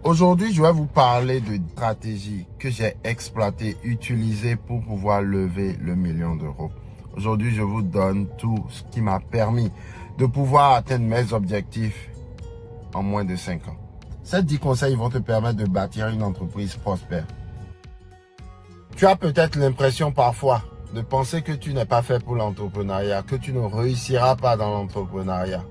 Aujourd'hui, je vais vous parler de stratégies que j'ai exploitées, utilisées pour pouvoir lever le million d'euros. Aujourd'hui, je vous donne tout ce qui m'a permis de pouvoir atteindre mes objectifs en moins de 5 ans. Ces 10 conseils vont te permettre de bâtir une entreprise prospère. Tu as peut-être l'impression parfois de penser que tu n'es pas fait pour l'entrepreneuriat, que tu ne réussiras pas dans l'entrepreneuriat.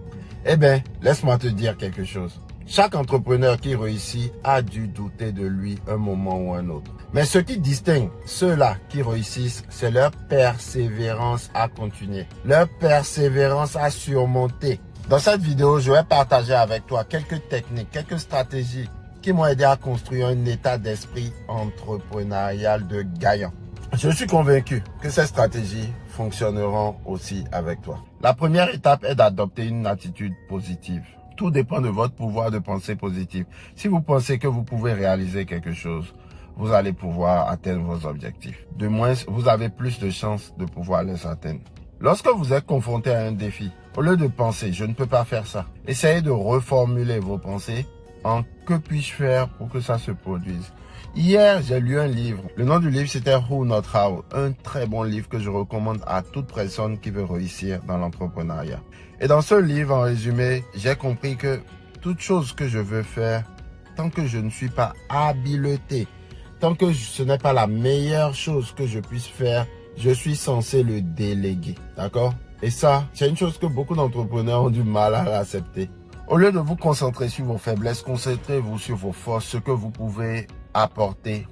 Eh bien, laisse-moi te dire quelque chose. Chaque entrepreneur qui réussit a dû douter de lui un moment ou un autre. Mais ce qui distingue ceux-là qui réussissent, c'est leur persévérance à continuer, leur persévérance à surmonter. Dans cette vidéo, je vais partager avec toi quelques techniques, quelques stratégies qui m'ont aidé à construire un état d'esprit entrepreneurial de gagnant. Je suis convaincu que ces stratégies fonctionneront aussi avec toi. La première étape est d'adopter une attitude positive. Tout dépend de votre pouvoir de pensée positive. Si vous pensez que vous pouvez réaliser quelque chose, vous allez pouvoir atteindre vos objectifs. De moins, vous avez plus de chances de pouvoir les atteindre. Lorsque vous êtes confronté à un défi, au lieu de penser « je ne peux pas faire ça », essayez de reformuler vos pensées en « que puis-je faire pour que ça se produise ». Hier, j'ai lu un livre. Le nom du livre, c'était Who Not How. Un très bon livre que je recommande à toute personne qui veut réussir dans l'entrepreneuriat. Et dans ce livre, en résumé, j'ai compris que toute chose que je veux faire, tant que je ne suis pas habilité, tant que ce n'est pas la meilleure chose que je puisse faire, je suis censé le déléguer. D'accord? Et ça, c'est une chose que beaucoup d'entrepreneurs ont du mal à accepter. Au lieu de vous concentrer sur vos faiblesses, concentrez-vous sur vos forces, ce que vous pouvez apporter,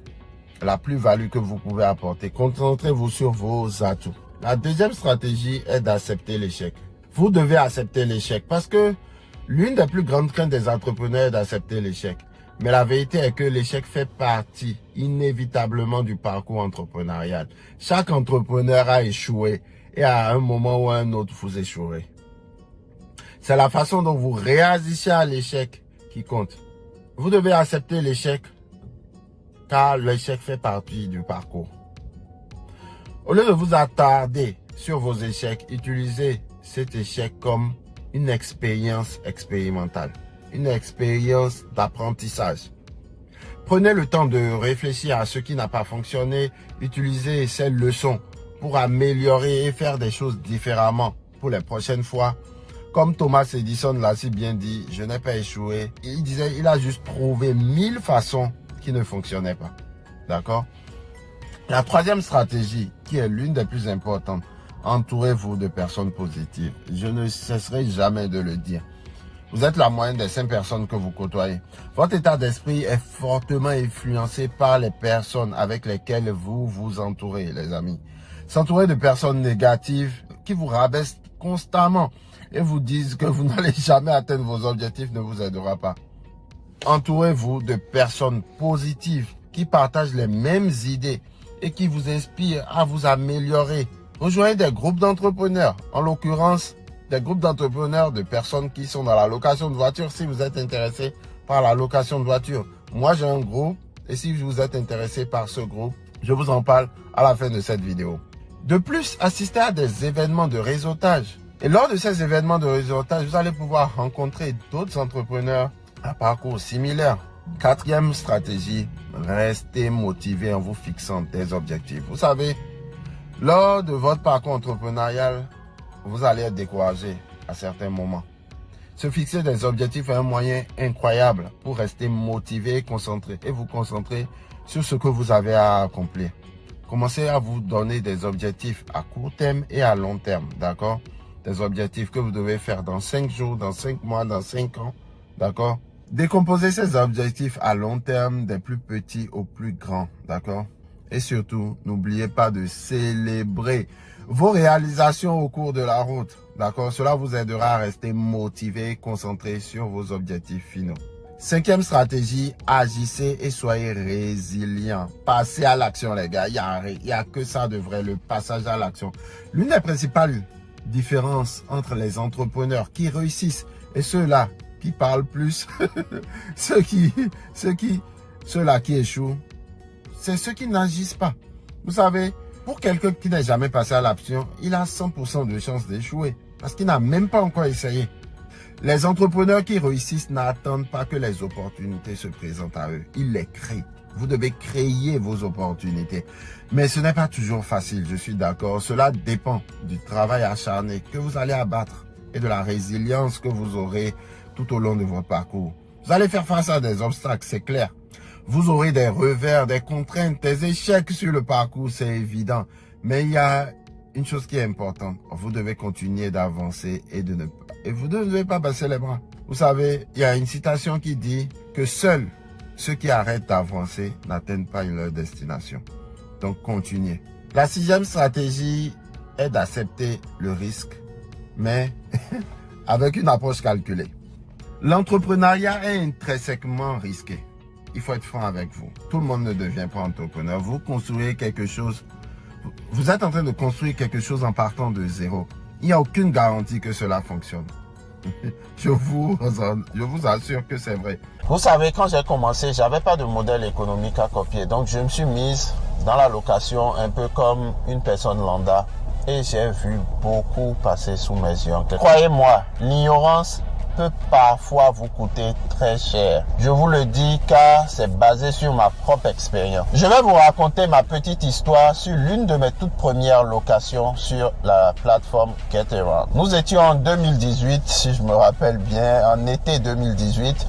la plus-value que vous pouvez apporter. Concentrez-vous sur vos atouts. La deuxième stratégie est d'accepter l'échec. Vous devez accepter l'échec parce que l'une des plus grandes craintes des entrepreneurs est d'accepter l'échec. Mais la vérité est que l'échec fait partie inévitablement du parcours entrepreneurial. Chaque entrepreneur a échoué et à un moment ou à un autre, vous échouerez. C'est la façon dont vous réagissez à l'échec qui compte. Vous devez accepter l'échec car l'échec fait partie du parcours. Au lieu de vous attarder sur vos échecs, utilisez cet échec comme une expérience expérimentale, une expérience d'apprentissage. Prenez le temps de réfléchir à ce qui n'a pas fonctionné, utilisez ces leçons pour améliorer et faire des choses différemment pour les prochaines fois. Comme Thomas Edison l'a si bien dit, je n'ai pas échoué. Il disait, il a juste trouvé 1000 façons qui ne fonctionnaient pas. D'accord? La troisième stratégie, qui est l'une des plus importantes, entourez-vous de personnes positives. Je ne cesserai jamais de le dire. Vous êtes la moyenne des 5 personnes que vous côtoyez. Votre état d'esprit est fortement influencé par les personnes avec lesquelles vous vous entourez, les amis. S'entourer de personnes négatives qui vous rabaissent constamment et vous disent que vous n'allez jamais atteindre vos objectifs ne vous aidera pas. Entourez-vous de personnes positives qui partagent les mêmes idées et qui vous inspirent à vous améliorer. Rejoignez des groupes d'entrepreneurs, en l'occurrence des groupes d'entrepreneurs de personnes qui sont dans la location de voitures si vous êtes intéressé par la location de voitures. Moi j'ai un groupe et si vous êtes intéressé par ce groupe, je vous en parle à la fin de cette vidéo. De plus, assistez à des événements de réseautage. Et lors de ces événements de réseautage, vous allez pouvoir rencontrer d'autres entrepreneurs à parcours similaire. Quatrième stratégie, restez motivé en vous fixant des objectifs. Vous savez, lors de votre parcours entrepreneurial, vous allez être découragé à certains moments. Se fixer des objectifs est un moyen incroyable pour rester motivé et concentré. Et vous concentrer sur ce que vous avez à accomplir. Commencez à vous donner des objectifs à court terme et à long terme, d'accord? Des objectifs que vous devez faire dans 5 jours, dans 5 mois, dans 5 ans, d'accord? Décomposez ces objectifs à long terme des plus petits aux plus grands, d'accord? Et surtout, n'oubliez pas de célébrer vos réalisations au cours de la route, d'accord? Cela vous aidera à rester motivé et concentré sur vos objectifs finaux. Cinquième stratégie, agissez et soyez résilient. Passez à l'action, les gars. Il y a que ça de vrai, le passage à l'action. L'une des principales différences entre les entrepreneurs qui réussissent et ceux-là qui parlent plus, ceux-là qui échouent, c'est ceux qui n'agissent pas. Vous savez, pour quelqu'un qui n'a jamais passé à l'action, il a 100% de chance d'échouer parce qu'il n'a même pas encore essayé. Les entrepreneurs qui réussissent n'attendent pas que les opportunités se présentent à eux. Ils les créent. Vous devez créer vos opportunités. Mais ce n'est pas toujours facile, je suis d'accord. Cela dépend du travail acharné que vous allez abattre et de la résilience que vous aurez tout au long de votre parcours. Vous allez faire face à des obstacles, c'est clair. Vous aurez des revers, des contraintes, des échecs sur le parcours, c'est évident. Mais il y a une chose qui est importante. Vous devez continuer d'avancer et vous ne devez pas baisser les bras. Vous savez, il y a une citation qui dit que seuls ceux qui arrêtent d'avancer n'atteignent pas leur destination. Donc, continuez. La 6e stratégie est d'accepter le risque, mais avec une approche calculée. L'entrepreneuriat est intrinsèquement risqué. Il faut être franc avec vous. Tout le monde ne devient pas entrepreneur. Vous construisez quelque chose. Vous êtes en train de construire quelque chose en partant de zéro. Il n'y a aucune garantie que cela fonctionne. Je vous assure que c'est vrai. Vous savez, quand j'ai commencé, j'avais pas de modèle économique à copier. Donc, je me suis mise dans la location un peu comme une personne lambda. Et j'ai vu beaucoup passer sous mes yeux. Croyez-moi, l'ignorance peut parfois vous coûter très cher. Je vous le dis car c'est basé sur ma propre expérience. Je vais vous raconter ma petite histoire sur l'une de mes toutes premières locations sur la plateforme Getaround. Nous étions en 2018, si je me rappelle bien, en été 2018.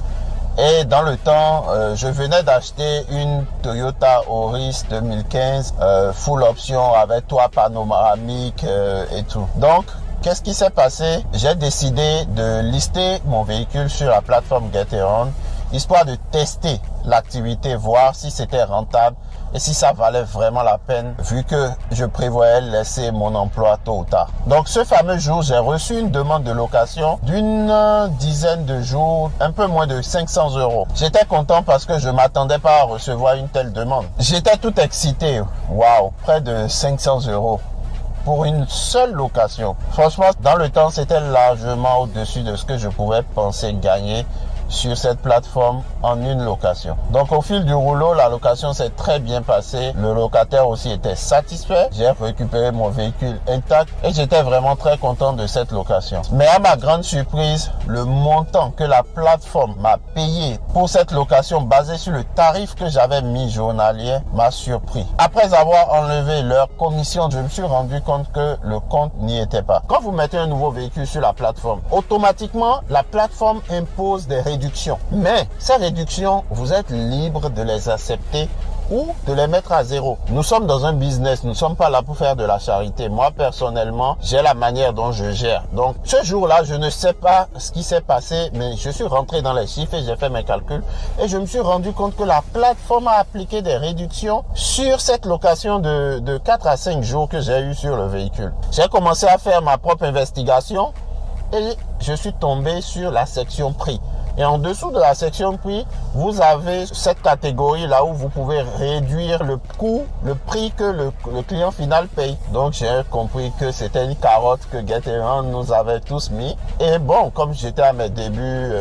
Et dans le temps, je venais d'acheter une Toyota Auris 2015, full option avec toit panoramique et tout. Donc, qu'est-ce qui s'est passé? J'ai décidé de lister mon véhicule sur la plateforme Getaround, histoire de tester l'activité, voir si c'était rentable et si ça valait vraiment la peine, vu que je prévoyais laisser mon emploi tôt ou tard. Donc ce fameux jour, j'ai reçu une demande de location d'une dizaine de jours, un peu moins de 500 €. J'étais content parce que je m'attendais pas à recevoir une telle demande. J'étais tout excité. Waouh, près de 500 € pour une seule location. Franchement, dans le temps, c'était largement au-dessus de ce que je pouvais penser gagner sur cette plateforme en une location. Donc au fil du rouleau, la location s'est très bien passée. Le locataire aussi était satisfait. J'ai récupéré mon véhicule intact et j'étais vraiment très content de cette location. Mais à ma grande surprise, le montant que la plateforme m'a payé pour cette location basée sur le tarif que j'avais mis journalier m'a surpris. Après avoir enlevé leur commission, je me suis rendu compte que le compte n'y était pas. Quand vous mettez un nouveau véhicule sur la plateforme, automatiquement, la plateforme impose des réductions. Mais ces réductions, vous êtes libre de les accepter ou de les mettre à zéro. Nous sommes dans un business, nous ne sommes pas là pour faire de la charité. Moi, personnellement, j'ai la manière dont je gère. Donc, ce jour-là, je ne sais pas ce qui s'est passé, mais je suis rentré dans les chiffres et j'ai fait mes calculs. Et je me suis rendu compte que la plateforme a appliqué des réductions sur cette location de 4 à 5 jours que j'ai eu sur le véhicule. J'ai commencé à faire ma propre investigation et je suis tombé sur la section prix. Et en dessous de la section prix, vous avez cette catégorie là où vous pouvez réduire le coût, le prix que le client final paye. Donc j'ai compris que c'était une carotte que Getaround nous avait tous mis. Et bon, comme j'étais à mes débuts,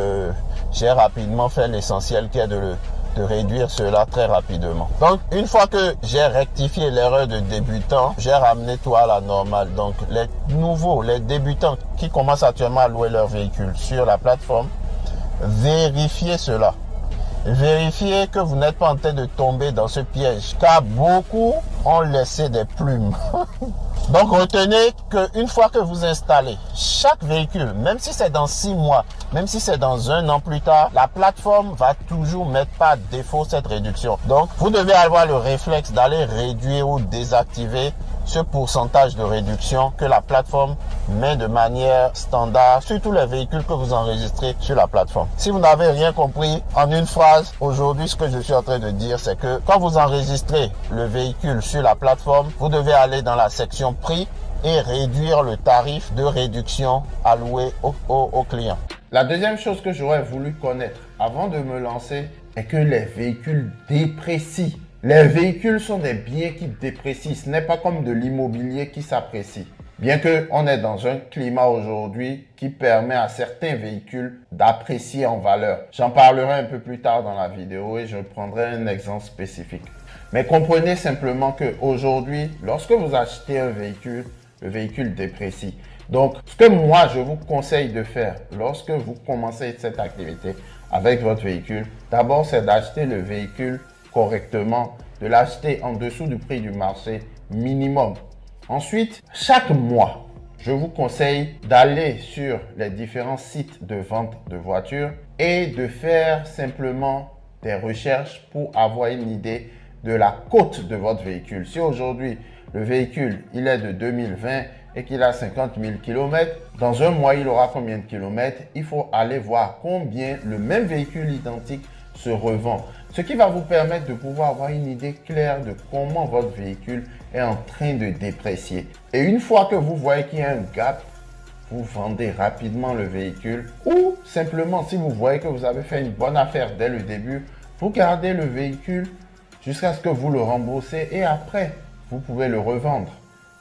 j'ai rapidement fait l'essentiel qui est de réduire cela très rapidement. Donc, une fois que j'ai rectifié l'erreur de débutant, j'ai ramené tout à la normale. Donc, les nouveaux, les débutants qui commencent actuellement à louer leur véhicule sur la plateforme, vérifiez cela. Vérifiez que vous n'êtes pas en train de tomber dans ce piège, car beaucoup ont laissé des plumes. Donc retenez qu'une fois que vous installez chaque véhicule, même si c'est dans 6 mois, même si c'est dans 1 an plus tard, la plateforme va toujours mettre par défaut cette réduction. Donc vous devez avoir le réflexe d'aller réduire ou désactiver ce pourcentage de réduction que la plateforme met de manière standard sur tous les véhicules que vous enregistrez sur la plateforme. Si vous n'avez rien compris en une phrase, aujourd'hui ce que je suis en train de dire, c'est que quand vous enregistrez le véhicule sur la plateforme, vous devez aller dans la section prix et réduire le tarif de réduction alloué au client. La deuxième chose que j'aurais voulu connaître avant de me lancer est que les véhicules déprécient. Les véhicules sont des biens qui déprécient. Ce n'est pas comme de l'immobilier qui s'apprécie. Bien qu'on est dans un climat aujourd'hui qui permet à certains véhicules d'apprécier en valeur. J'en parlerai un peu plus tard dans la vidéo et je prendrai un exemple spécifique. Mais comprenez simplement qu'aujourd'hui, lorsque vous achetez un véhicule, le véhicule déprécie. Donc, ce que moi, je vous conseille de faire lorsque vous commencez cette activité avec votre véhicule, d'abord, c'est d'acheter le véhicule correctement, de l'acheter en dessous du prix du marché minimum. Ensuite, chaque mois, je vous conseille d'aller sur les différents sites de vente de voitures et de faire simplement des recherches pour avoir une idée de la cote de votre véhicule. Si aujourd'hui, le véhicule il est de 2020 et qu'il a 50 000 km, dans un mois, il aura combien de kilomètres? Il faut aller voir combien le même véhicule identique se revend. Ce qui va vous permettre de pouvoir avoir une idée claire de comment votre véhicule est en train de déprécier. Et une fois que vous voyez qu'il y a un gap, vous vendez rapidement le véhicule ou simplement si vous voyez que vous avez fait une bonne affaire dès le début, vous gardez le véhicule jusqu'à ce que vous le remboursez et après, vous pouvez le revendre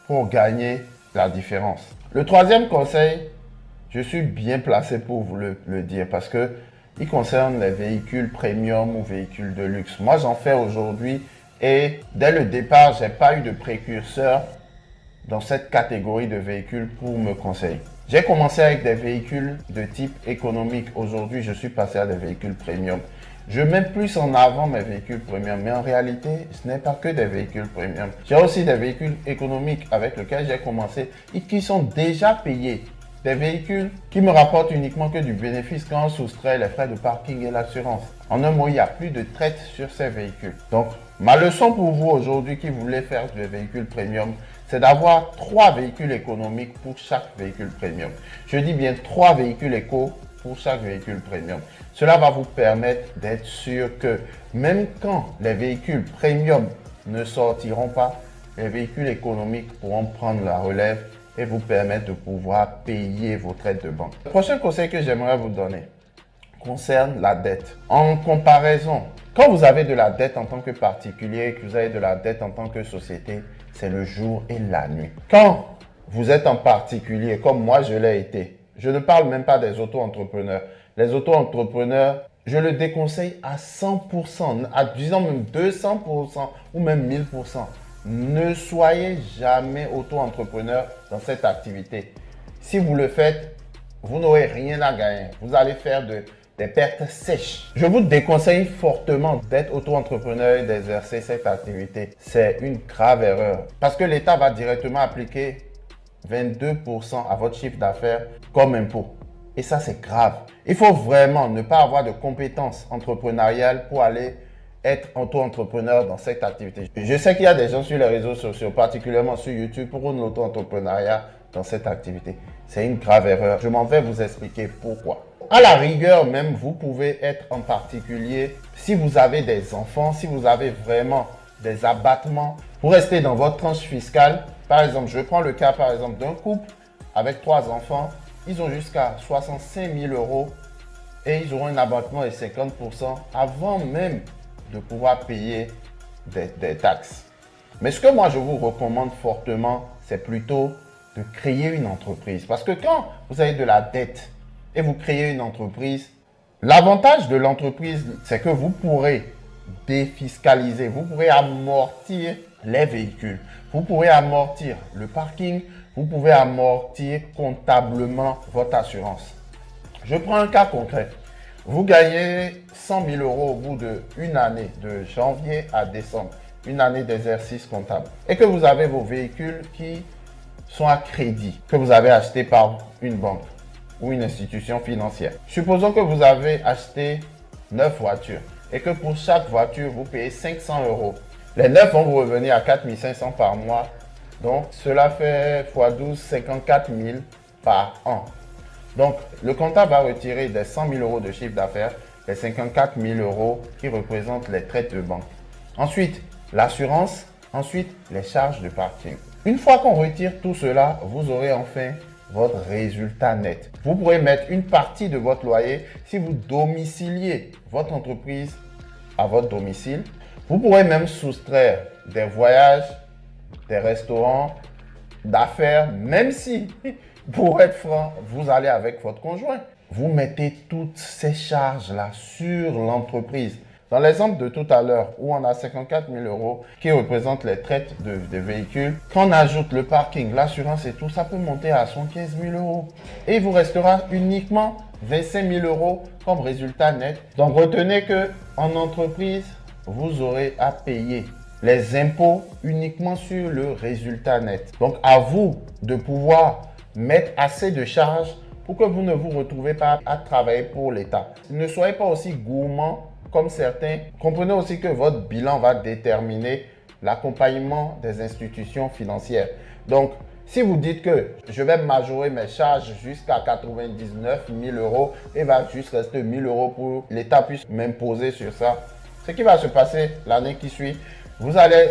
pour gagner la différence. Le troisième conseil, je suis bien placé pour vous le dire parce que il concerne les véhicules premium ou véhicules de luxe. Moi, j'en fais aujourd'hui et dès le départ, je n'ai pas eu de précurseur dans cette catégorie de véhicules pour me conseiller. J'ai commencé avec des véhicules de type économique. Aujourd'hui, je suis passé à des véhicules premium. Je mets plus en avant mes véhicules premium, mais en réalité, ce n'est pas que des véhicules premium. J'ai aussi des véhicules économiques avec lesquels j'ai commencé et qui sont déjà payés. Des véhicules qui me rapportent uniquement que du bénéfice quand on soustrait les frais de parking et l'assurance. En un mot, il n'y a plus de traite sur ces véhicules. Donc, ma leçon pour vous aujourd'hui qui voulez faire des véhicules premium, c'est d'avoir 3 véhicules économiques pour chaque véhicule premium. Je dis bien 3 véhicules éco pour chaque véhicule premium. Cela va vous permettre d'être sûr que même quand les véhicules premium ne sortiront pas, les véhicules économiques pourront prendre la relève et vous permettre de pouvoir payer vos traites de banque. Le prochain conseil que j'aimerais vous donner concerne la dette. En comparaison, quand vous avez de la dette en tant que particulier et que vous avez de la dette en tant que société, c'est le jour et la nuit. Quand vous êtes en particulier, comme moi je l'ai été, je ne parle même pas des auto-entrepreneurs. Les auto-entrepreneurs, je le déconseille à 100%, à disons même 200% ou même 1000%. Ne soyez jamais auto-entrepreneur dans cette activité. Si vous le faites, vous n'aurez rien à gagner. Vous allez faire des pertes sèches. Je vous déconseille fortement d'être auto-entrepreneur et d'exercer cette activité. C'est une grave erreur parce que l'État va directement appliquer 22% à votre chiffre d'affaires comme impôt. Et ça, c'est grave. Il faut vraiment ne pas avoir de compétences entrepreneuriales pour aller être auto-entrepreneur dans cette activité. Je sais qu'il y a des gens sur les réseaux sociaux, particulièrement sur YouTube, pour l'auto-entrepreneuriat dans cette activité. C'est une grave erreur. Je m'en vais vous expliquer pourquoi. À la rigueur même, vous pouvez être en particulier si vous avez des enfants, si vous avez vraiment des abattements pour rester dans votre tranche fiscale. Par exemple, je prends le cas par exemple d'un couple avec 3 enfants. Ils ont jusqu'à 65 000 € et ils auront un abattement de 50% avant même de pouvoir payer des taxes. Mais ce que moi je vous recommande fortement, c'est plutôt de créer une entreprise. Parce que quand vous avez de la dette et vous créez une entreprise, l'avantage de l'entreprise, c'est que vous pourrez défiscaliser, vous pourrez amortir les véhicules, vous pourrez amortir le parking, vous pouvez amortir comptablement votre assurance. Je prends un cas concret. Vous gagnez 100 000 € au bout d'une année, de janvier à décembre, une année d'exercice comptable, et que vous avez vos véhicules qui sont à crédit, que vous avez acheté par une banque ou une institution financière. Supposons que vous avez acheté 9 voitures et que pour chaque voiture, vous payez 500 €. Les 9 vont vous revenir à 4 500 par mois. Donc, cela fait x 12, 54 000 par an. Donc, le comptable va retirer des 100 000 € de chiffre d'affaires, les 54 000 € qui représentent les traites de banque. Ensuite, l'assurance. Ensuite, les charges de parking. Une fois qu'on retire tout cela, vous aurez enfin votre résultat net. Vous pourrez mettre une partie de votre loyer si vous domiciliez votre entreprise à votre domicile. Vous pourrez même soustraire des voyages, des restaurants, d'affaires, même si, pour être franc, vous allez avec votre conjoint. Vous mettez toutes ces charges-là sur l'entreprise. Dans l'exemple de tout à l'heure, où on a 54 000 € qui représentent les traites de véhicules, quand on ajoute le parking, l'assurance et tout, ça peut monter à 75 000 €. Et il vous restera uniquement 25 000 € comme résultat net. Donc retenez que en entreprise, vous aurez à payer les impôts uniquement sur le résultat net. Donc à vous de pouvoir mettre assez de charges pour que vous ne vous retrouvez pas à travailler pour l'État. Ne soyez pas aussi gourmand comme certains. Comprenez aussi que votre bilan va déterminer l'accompagnement des institutions financières. Donc, si vous dites que je vais majorer mes charges jusqu'à 99 000 € et va juste rester 1 000 € pour l'État puisse m'imposer sur ça, ce qui va se passer l'année qui suit, vous allez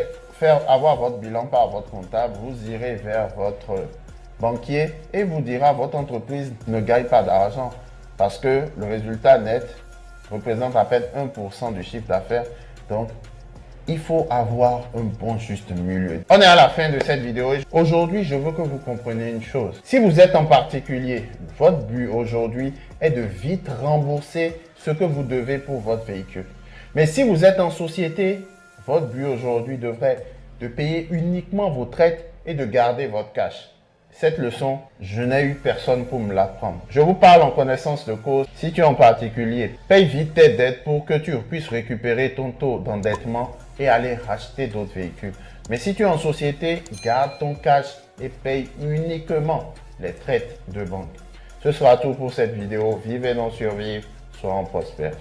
avoir votre bilan par votre comptable, vous irez vers votre banquier et vous dira votre entreprise ne gagne pas d'argent parce que le résultat net représente à peine 1% du chiffre d'affaires. Donc, il faut avoir un bon juste milieu. On est à la fin de cette vidéo. Aujourd'hui, je veux que vous compreniez une chose. Si vous êtes en particulier, votre but aujourd'hui est de vite rembourser ce que vous devez pour votre véhicule. Mais si vous êtes en société, votre but aujourd'hui devrait de payer uniquement vos traites et de garder votre cash. Cette leçon, je n'ai eu personne pour me l'apprendre. Je vous parle en connaissance de cause. Si tu es en particulier, paye vite tes dettes pour que tu puisses récupérer ton taux d'endettement et aller racheter d'autres véhicules. Mais si tu es en société, garde ton cash et paye uniquement les traites de banque. Ce sera tout pour cette vidéo. Vive et non survivre. Soyons prospères.